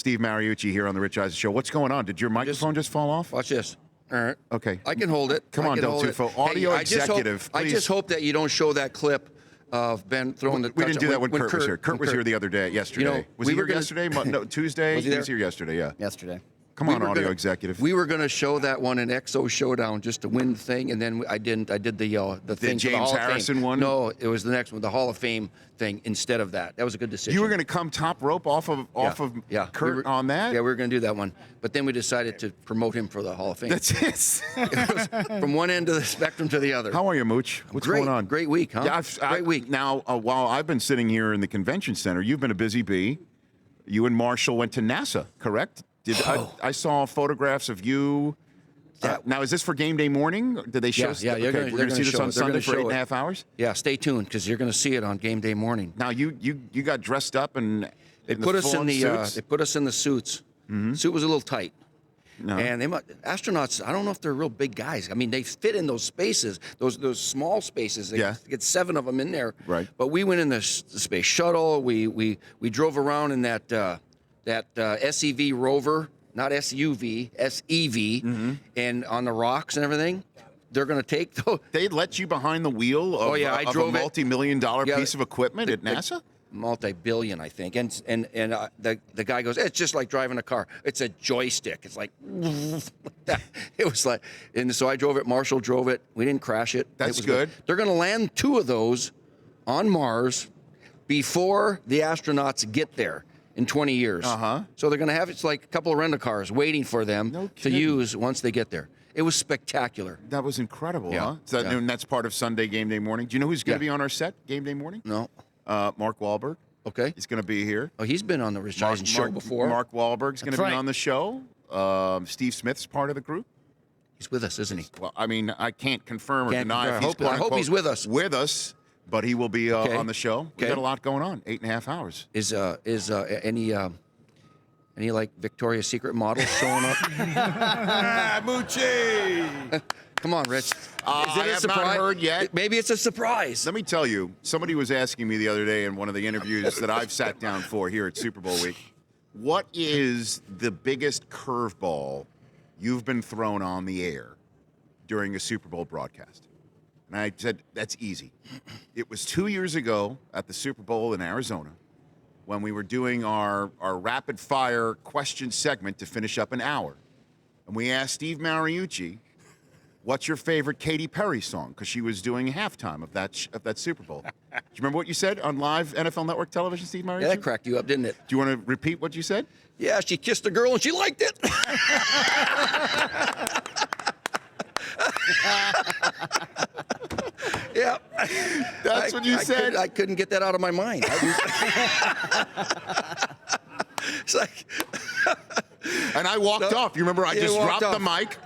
Steve Mariucci here on the Rich Eisen Show. What's going on? Did your microphone just fall off? Watch this. All right. Okay. I can hold it. Come on, Del Tufo. Audio executive, I please. just hope that you don't show that clip of Ben throwing the We didn't do that when when Kurt was here. Kurt was here the other day, yesterday. Was he here yesterday? No, Tuesday? Was he He was there? here yesterday, yeah. Yesterday. Come on, audio executive. We were going to show that one in XO Showdown just to win the thing, and then I didn't. I did the thing for the James Hall of Harrison Fame. one? No, it was the next one, the Hall of Fame thing instead of that. That was a good decision. You were going to come top rope off of Kurt on that? Yeah, we were going to do that one, but then we decided to promote him for the Hall of Fame. That's it. It was from one end of the spectrum to the other. How are you, Mooch? What's Great, going on? Great week, huh? Yeah, great week. Now, while I've been sitting here in the convention center, you've been a busy bee. You and Marshall went to NASA, correct? I saw photographs of you. Now, is this for game day morning? Did they show? Yeah, we're going to see this on Sunday for 8.5 hours. Yeah, stay tuned because you're going to see it on game day morning. Now, you got dressed up and they put us in the they put us in the suits. Mm-hmm. Suit was a little tight. No. And astronauts, I don't know if they're real big guys. I mean, they fit in those spaces, those small spaces. They get 7 of them in there. Right. But we went in the space shuttle. We drove around in that SEV rover, not SUV, SEV, and on the rocks and everything. They're going to take those. They let you behind the wheel of, of a multi-million-dollar piece of equipment at NASA? Multi-billion, I think. And the guy goes, it's just like driving a car. It's a joystick. It's like, it was like, and so I drove it. Marshall drove it. We didn't crash it. That's good. They're going to land 2 of those on Mars before the astronauts get there in 20 years. So they're going to have, it's like a couple of rental cars waiting for them to use once they get there. It was spectacular. That was incredible, huh? So that's part of Sunday Game Day Morning. Do you know who's going to be on our set Game Day Morning? No. Mark Wahlberg. Okay. He's going to be here. Oh, he's been on the Rich Eisen show before. Mark Wahlberg's going to be on the show. Steve Smith's part of the group. He's with us, isn't he? Well, I mean, I can't confirm or deny. I hope he's with us. With us, but he will be on the show. We've got a lot going on. 8.5 hours. Is any like Victoria's Secret models showing up? Moochie! Come on, Rich. Is it I have not heard yet. Maybe it's a surprise. Let me tell you, somebody was asking me the other day in one of the interviews that I've sat down for here at Super Bowl week, what is the biggest curveball you've been thrown on the air during a Super Bowl broadcast? And I said, that's easy. It was 2 years ago at the Super Bowl in Arizona when we were doing our rapid-fire question segment to finish up an hour. And we asked Steve Mariucci, what's your favorite Katy Perry song? Because she was doing halftime of that Super Bowl. Do you remember what you said on live NFL Network television, Steve Mariucci? Yeah, that cracked you up, didn't it? Do you want to repeat what you said? Yeah, she kissed a girl and she liked it. Yeah. That's what you said? I couldn't get that out of my mind. It's like... And I walked off. You remember I just dropped the mic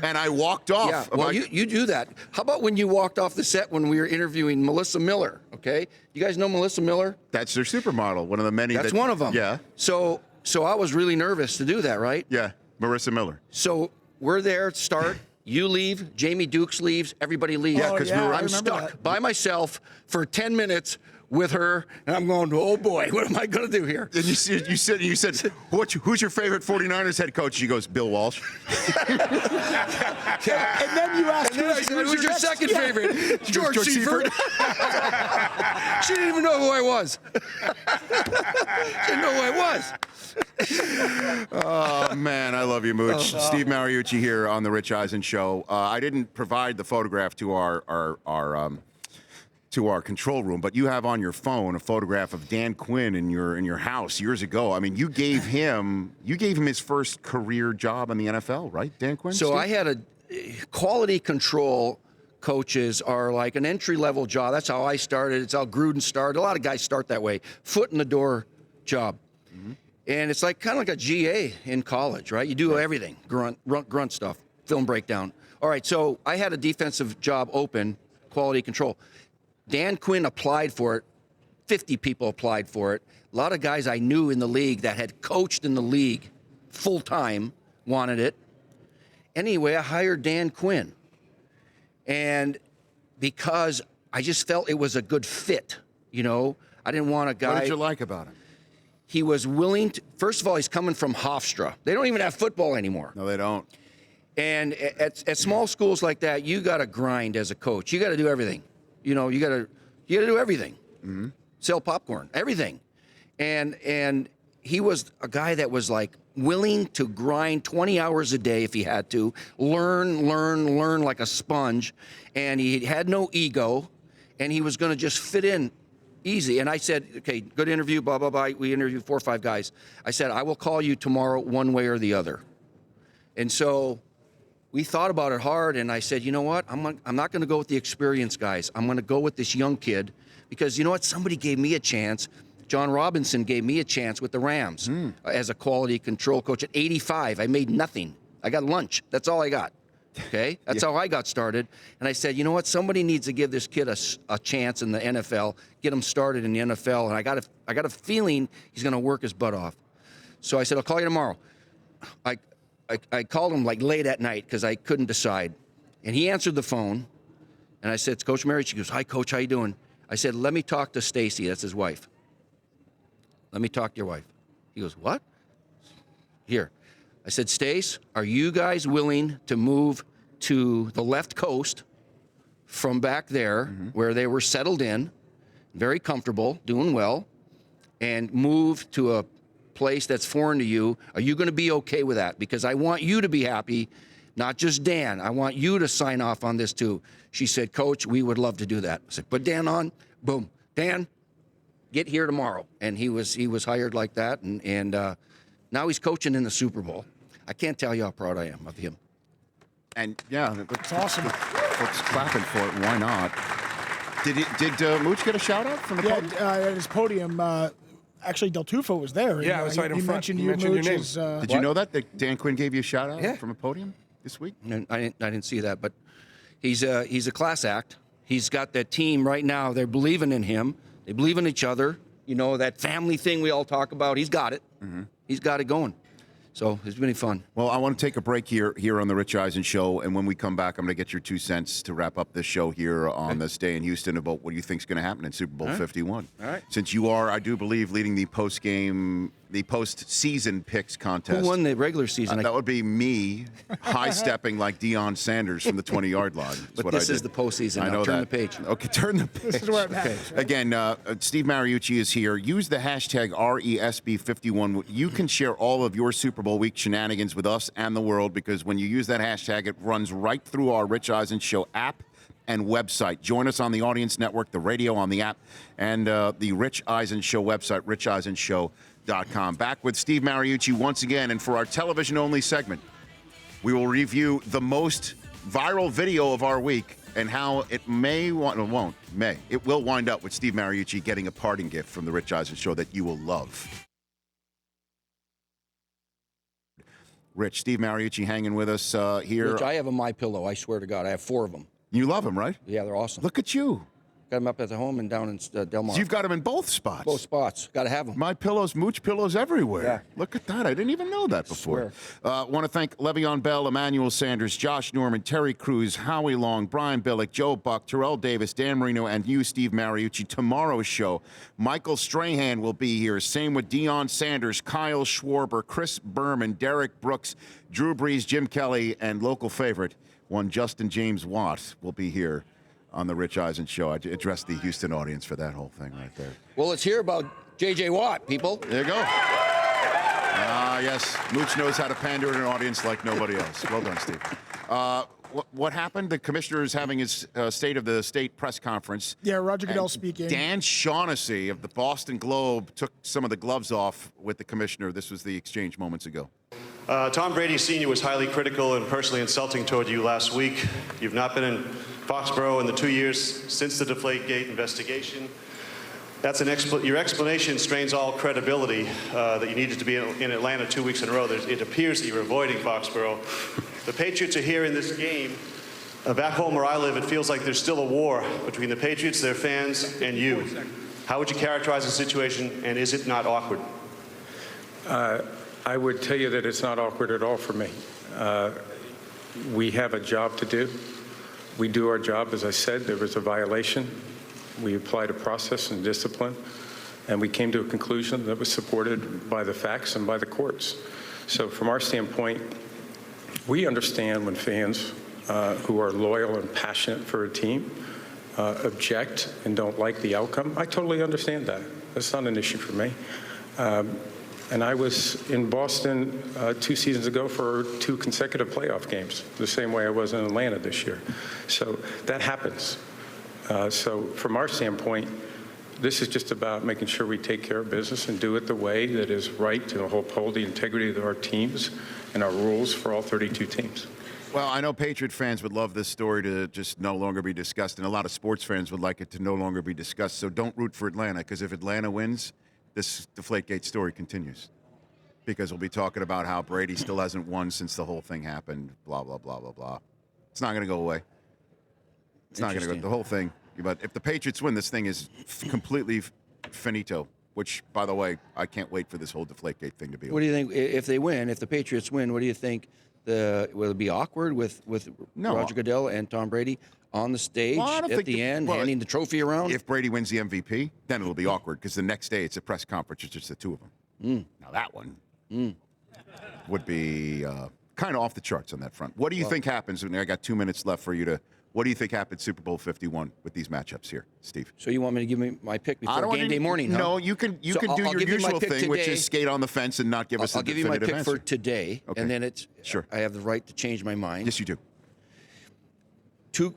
and I walked off. Yeah, well, you do that. How about when you walked off the set when we were interviewing Melissa Miller, okay? You guys know Melissa Miller? That's their supermodel, one of the many. That's one of them. Yeah. So I was really nervous to do that, right? Yeah, Marissa Miller. So we're there to start. You leave, Jamie Dukes leaves, everybody leaves. Yeah, because I'm stuck by myself for 10 minutes with her, and I'm going, oh boy, what am I going to do here? And you said, who's your favorite 49ers head coach? She goes, Bill Walsh. And then you asked, who's your second favorite? George Seifert. She didn't even know who I was. She didn't know who I was. Oh, man, I love you, Mooch. Steve Mariucci here on the Rich Eisen Show. I didn't provide the photograph to our control room, but you have on your phone a photograph of Dan Quinn in your house years ago. I mean, you gave him his first career job in the NFL, right, Dan Quinn? So Steve? I had a quality control coaches are like an entry-level job. That's how I started. It's how Gruden started. A lot of guys start that way. Foot in the door job. Mm-hmm. And it's like kind of like a GA in college, right? You do everything, grunt stuff, film breakdown. All right, so I had a defensive job open, quality control. Dan Quinn applied for it. 50 people applied for it. A lot of guys I knew in the league that had coached in the league full-time wanted it. Anyway, I hired Dan Quinn. And because I just felt it was a good fit, you know, I didn't want a guy. What did you like about him? he was willing to, first of all, he's coming from Hofstra. They don't even have football anymore. No, they don't. And at small schools like that, you got to grind as a coach. You got to do everything. You know, you got to do everything. Mm-hmm. Sell popcorn, everything. And he was a guy that was like willing to grind 20 hours a day if he had to, learn like a sponge. And he had no ego, and he was going to just fit in easy. And I said, okay, good interview, blah, blah, blah. We interviewed 4 or 5 guys. I said, I will call you tomorrow one way or the other. And so we thought about it hard, and I said, you know what? I'm not going to go with the experienced guys. I'm going to go with this young kid because, you know what? Somebody gave me a chance. John Robinson gave me a chance with the Rams as a quality control coach at 85. I made nothing. I got lunch. That's all I got. Okay? That's how I got started. And I said, you know what? Somebody needs to give this kid a chance in the NFL, get him started in the NFL. And I got a feeling he's going to work his butt off. So I said, I'll call you tomorrow. I called him like late at night because I couldn't decide. And he answered the phone. And I said, it's Coach Mariucci. He goes, hi, Coach. How you doing? I said, let me talk to Stacy. That's his wife. Let me talk to your wife. He goes, what? Here. I said, Stace, are you guys willing to move to the left coast from back there where they were settled in, very comfortable, doing well, and move to a place that's foreign to you? Are you going to be okay with that? Because I want you to be happy, not just Dan. I want you to sign off on this too. She said, Coach, we would love to do that. I said, put Dan on. Boom. Dan, get here tomorrow. And he was hired like that. And now he's coaching in the Super Bowl. I can't tell you how proud I am of him. And yeah, It's awesome. Folks clapping for it. Why not? Did Mooch get a shout out from the podium? At his podium, actually Del Tufo was there. Yeah, I was right in he front. mentioned He you, mentioned your Mooch. name. Did you know that Dan Quinn gave you a shout out Yeah. from a podium this week? And I didn't see that, but he's a class act. He's got that team right now. They're believing in him. They believe in each other. You know, that family thing we all talk about. He's got it. He's got it going. So it's really fun. Well, I want to take a break here on the Rich Eisen Show, and when we come back, I'm going to get your 2 cents to wrap up this show here on this day in Houston about what you think is going to happen in Super Bowl 51. All right. Since you are, I do believe, leading the post-season picks contest. Who won the regular season? That would be me high-stepping like Deion Sanders from the 20-yard line. But what this I is did. the postseason. I Now know turn that. the page. Okay, turn the page. This is where it matters. Right? Again, Steve Mariucci is here. Use the hashtag RESB51. You can share all of your Super Bowl week shenanigans with us and the world, because when you use that hashtag, it runs right through our Rich Eisen Show app and website. Join us on the Audience Network, the radio on the app, and the Rich Eisen Show website, richeisenshow.com. Back with Steve Mariucci once again, and for our television-only segment, we will review the most viral video of our week and how it it will wind up with Steve Mariucci getting a parting gift from the Rich Eisen Show that you will love. Rich, Steve Mariucci hanging with us here. Rich, I have a MyPillow. I swear to God, I have 4 of them. You love him, right? Yeah, they're awesome. Look at you. Got them up at the home and down in Del Mar. You've got them in both spots. Both spots. Got to have them. My pillows, Mooch pillows everywhere. Yeah. Look at that. I didn't even know that before. Want to thank Le'Veon Bell, Emmanuel Sanders, Josh Norman, Terry Crews, Howie Long, Brian Billick, Joe Buck, Terrell Davis, Dan Marino, and you, Steve Mariucci. Tomorrow's show, Michael Strahan will be here. Same with Deion Sanders, Kyle Schwarber, Chris Berman, Derek Brooks, Drew Brees, Jim Kelly, and local favorite, one Justin James Watt, will be here on the Rich Eisen Show. I addressed the Houston audience for that whole thing right there. Well, let's hear about J.J. Watt, people. There you go. Yes, Mooch knows how to pander to an audience like nobody else. Well done, Steve. What happened? The commissioner is having his State of the State press conference. Yeah, Roger Goodell speaking. Dan Shaughnessy of the Boston Globe took some of the gloves off with the commissioner. This was the exchange moments ago. Tom Brady Sr. was highly critical and personally insulting toward you last week. You've not been in Foxborough in the 2 years since the Deflategate investigation. That's your explanation strains all credibility that you needed to be in Atlanta 2 weeks in a row. It appears that you're avoiding Foxborough. The Patriots are here in this game. Back home where I live, it feels like there's still a war between the Patriots, their fans, and you. How would you characterize the situation, and is it not awkward? I would tell you that it's not awkward at all for me. We have a job to do. We do our job. As I said, there was a violation. We applied a process and discipline. And we came to a conclusion that was supported by the facts and by the courts. So from our standpoint, we understand when fans who are loyal and passionate for a team object and don't like the outcome. I totally understand that. That's not an issue for me. And I was in Boston 2 seasons ago for 2 consecutive playoff games, the same way I was in Atlanta this year. So that happens. So from our standpoint, this is just about making sure we take care of business and do it the way that is right to uphold the integrity of our teams and our rules for all 32 teams. Well, I know Patriot fans would love this story to just no longer be discussed, and a lot of sports fans would like it to no longer be discussed. So don't root for Atlanta, because if Atlanta wins, this Deflategate story continues. Because we'll be talking about how Brady still hasn't won since the whole thing happened, blah, blah, blah, blah, blah. It's not going to go away. It's not going to go, the whole thing. But if the Patriots win, this thing is completely finito, which, by the way, I can't wait for this whole Deflategate thing to be over. What do you think, if they win, if the Patriots win, what do you think? Will it be awkward with Roger Goodell and Tom Brady on the stage at the end, handing the trophy around? If Brady wins the MVP, then it'll be awkward, because the next day it's a press conference. It's just the two of them. Now that one would be kind of off the charts on that front. What do you think happens? I got 2 minutes left for you to. What do you think happened Super Bowl 51 with these matchups here, Steve? So you want me to give me my pick before game day morning? Huh? No, you can do your usual thing, which is skate on the fence and not give us a definitive answer. I'll give you my pick for today, okay. and then it's sure. I have the right to change my mind. Yes, you do.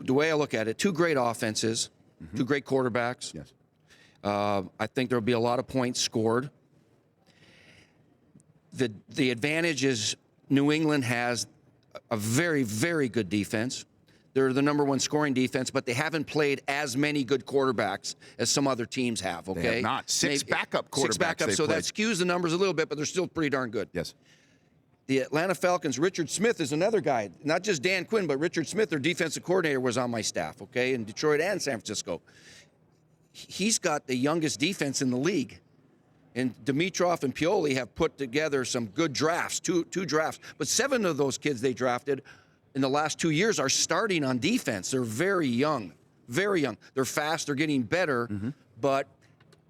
The way I look at it, 2 great offenses, 2 great quarterbacks. Yes. I think there will be a lot of points scored. The advantage is New England has a very, very good defense. They're the #1 scoring defense, but they haven't played as many good quarterbacks as some other teams have, okay? They have not. Six backup quarterbacks. 6 backups, so that skews the numbers a little bit, but they're still pretty darn good. Yes. The Atlanta Falcons, Richard Smith is another guy. Not just Dan Quinn, but Richard Smith, their defensive coordinator, was on my staff, okay, in Detroit and San Francisco. He's got the youngest defense in the league. And Dimitroff and Pioli have put together some good drafts, two drafts. But 7 of those kids they drafted in the last 2 years are starting on defense. They're very young, very young. They're fast, they're getting better. But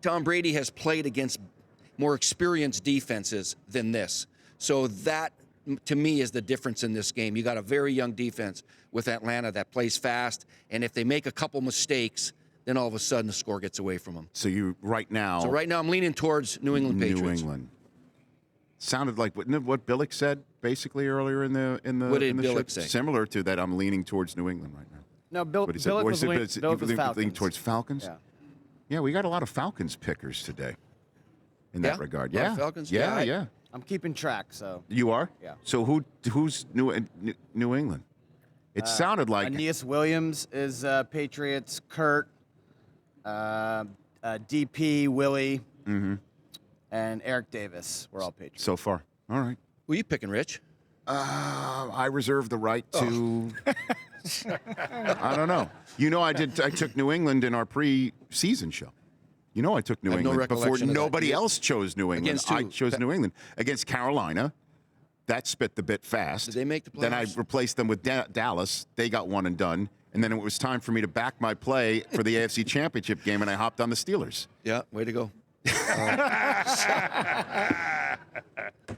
Tom Brady has played against more experienced defenses than this. So that, to me, is the difference in this game. You got a very young defense with Atlanta that plays fast. And if they make a couple mistakes, then all of a sudden the score gets away from them. So right now I'm leaning towards New England Patriots. New England. Sounded like what Billick said basically earlier in the What did Billick show? say? similar to that. I'm leaning towards New England right now. No, Billick was leaning Falcons. towards Falcons. Yeah. Yeah, we got a lot of Falcons pickers today. In that regard, A lot yeah. of Falcons? Yeah, Yeah, yeah. I'm keeping track, so. You are? Yeah. So who's New England? It sounded like Aeneas Williams is Patriots. Kurt, DP, Willie, and Eric Davis. We're all Patriots. so far. All right. Who are you picking, Rich? I reserve the right to. I don't know. You know, I took New England in our pre-season show. You know, I took New I have no England before recollection of that. nobody else chose New England. Against who? I chose New England against Carolina. That spit the bit fast. Did they make the playoffs? Then I replaced them with Dallas. They got one and done. And then it was time for me to back my play for the AFC Championship game, and I hopped on the Steelers. Yeah, way to go.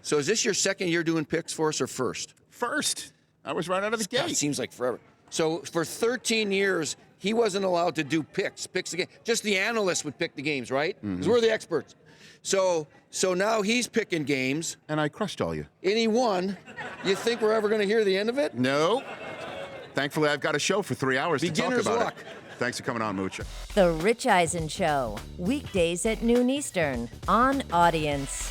So is this your second year doing picks for us or first? First. I was right out of the God, it gate. seems like forever. So for 13 years, he wasn't allowed to do picks again. Just the analysts would pick the games, right? Because we're the experts. So now he's picking games, And I crushed all you. and he won. You think we're ever going to hear the end of it? No. Thankfully, I've got a show for 3 hours Beginner's to talk about luck. it. Thanks for coming on, Mooch. The Rich Eisen Show, weekdays at noon Eastern on Audience.